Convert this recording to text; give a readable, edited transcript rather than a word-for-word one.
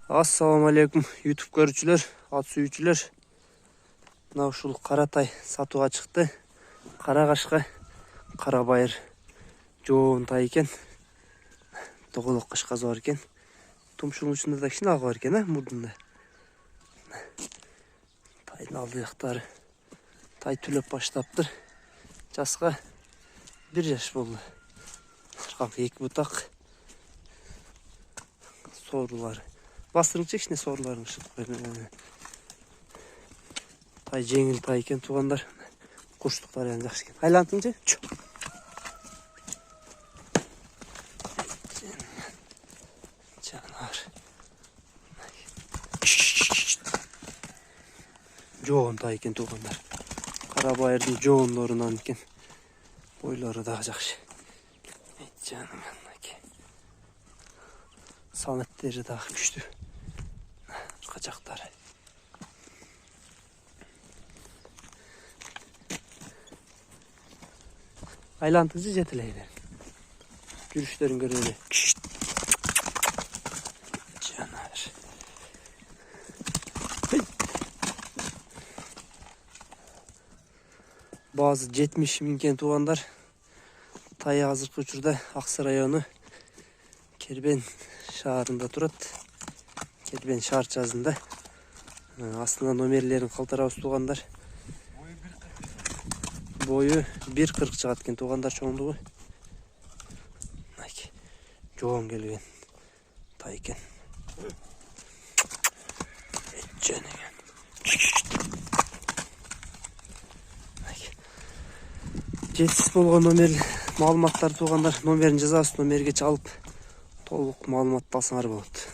Assalamu alaikum YouTube görücüler, at suyucular. Mына ушул каратай сатууга чыкты. Кара кашка, кара байыр жоон тай экен. Тоголок кышказы бар экен. Тумшунун учунда да кичине ак бар экен, мурдунда. Тайдын алды жактары тай түлөп баштаптыр. Жаска 1 жаш болду. Сыркаңкы 2 бутак. Соорулары. Бастырыңчы кичине сооруларын чыгып. Тай жеңил тай экен туугандар. Курчтуктары эми жакшы экен. Айлантыңчы? Жанар. Жоон тай экен туугандар. Кара байырдын жоондорунан экен. Бойлору да жакшы. Жаным анаке. Санаттары да күчтүү. Качактары. Айлантыңызы жетелейлер. Жүрүштөрүн көрөлү. Жанар. Bazı 70 minken tуугандар. Тай азыркы учурда Аксы району Кербен шаарында турат. Кербен шаарчасында. Астына номерлерин калтырабыз туугандар. Boyu 1.40 чыгат экен туугандар чоңдугу. Жоон келген тай экен. Жетсиз болгон номер маалыматтар туугандар, номерин жазабыз, номерге чалып толук маалымат алсаңар болот.